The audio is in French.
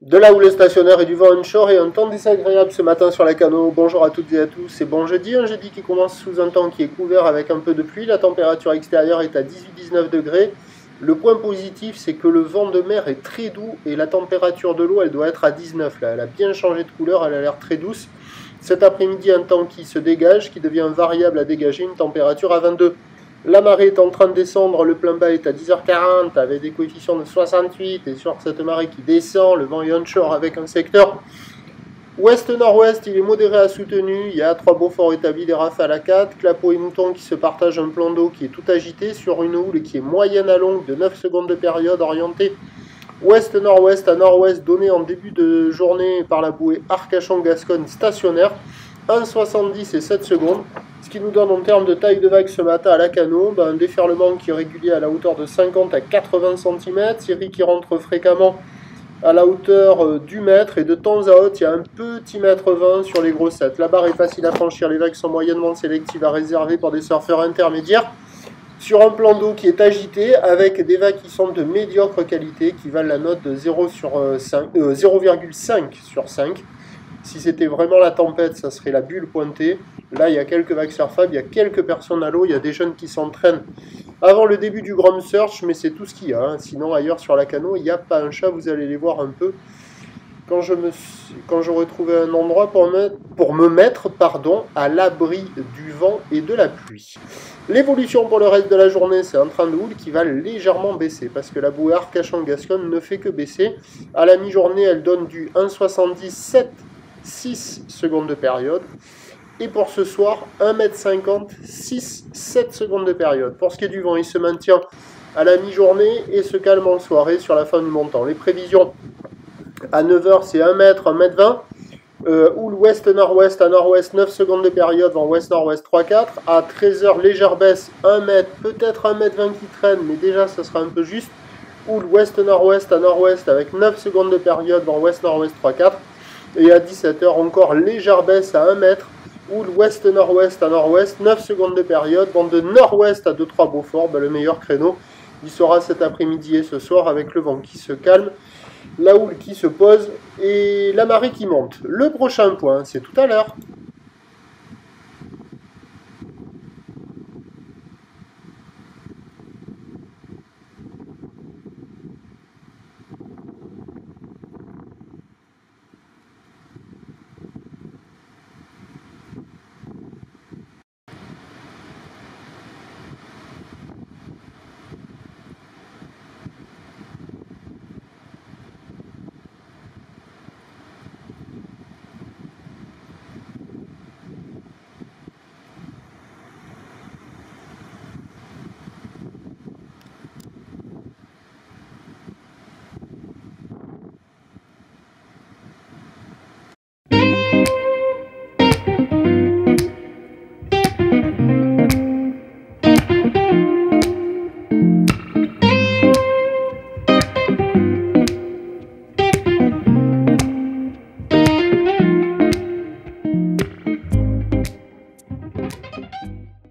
De la houle stationnaire et du vent onshore et un temps désagréable ce matin sur la Cano. Bonjour à toutes et à tous, c'est bon jeudi, un jeudi qui commence sous un temps qui est couvert avec un peu de pluie. La température extérieure est à 18-19 degrés. Le point positif, c'est que le vent de mer est très doux et la température de l'eau, elle doit être à 19. Là, elle a bien changé de couleur, elle a l'air très douce. Cet après-midi, un temps qui se dégage, qui devient variable à dégager, une température à 22. La marée est en train de descendre, le plein bas est à 10h40 avec des coefficients de 68 et sur cette marée qui descend, le vent est onshore avec un secteur ouest-nord-ouest, il est modéré à soutenu, il y a 3 Beaufort établis, des rafales à 4, clapot et mouton qui se partagent un plan d'eau qui est tout agité sur une houle qui est moyenne à longue de 9 secondes de période orientée ouest-nord-ouest à nord-ouest donnée en début de journée par la bouée Arcachon-Gascogne stationnaire, 1,70 et 7 secondes. Ce qui nous donne en termes de taille de vague ce matin à la Cano, un déferlement qui est régulier à la hauteur de 50 à 80 cm, série qui rentre fréquemment à la hauteur du mètre et de temps à autre il y a un petit mètre 20 sur les grossettes. La barre est facile à franchir, les vagues sont moyennement sélectives à réserver pour des surfeurs intermédiaires sur un plan d'eau qui est agité avec des vagues qui sont de médiocre qualité qui valent la note de 0,5 sur 5. Si c'était vraiment la tempête, ça serait la bulle pointée. Là, il y a quelques vagues surfables, il y a quelques personnes à l'eau, il y a des jeunes qui s'entraînent avant le début du Grom Search, mais c'est tout ce qu'il y a. Sinon, ailleurs sur la Cano, il n'y a pas un chat, vous allez les voir un peu. Quand j'aurai trouvé un endroit pour me mettre à l'abri du vent et de la pluie. L'évolution pour le reste de la journée, c'est un train de houle qui va légèrement baisser parce que la bouée Arcachon-Gascogne ne fait que baisser. À la mi-journée, elle donne du 1,77 6 secondes de période. Et pour ce soir, 1,50 m, 7 secondes de période. Pour ce qui est du vent, il se maintient à la mi-journée et se calme en soirée sur la fin du montant. Les prévisions à 9h, c'est 1 m, 1,20 m. Houle ouest-nord-ouest à nord-ouest, 9 secondes de période, vent ouest-nord-ouest 3-4. À 13h, légère baisse, 1 m, peut-être 1,20 m qui traîne, mais déjà ça sera un peu juste. Houle ouest-nord-ouest à nord-ouest avec 9 secondes de période, vent ouest-nord-ouest 3-4. Et à 17h, encore légère baisse à 1 m. Houle ouest-nord-ouest à nord-ouest, 9 secondes de période, vent de nord-ouest à 2-3 Beaufort, le meilleur créneau. Il sera cet après-midi et ce soir avec le vent qui se calme, la houle qui se pose et la marée qui monte. Le prochain point, c'est tout à l'heure.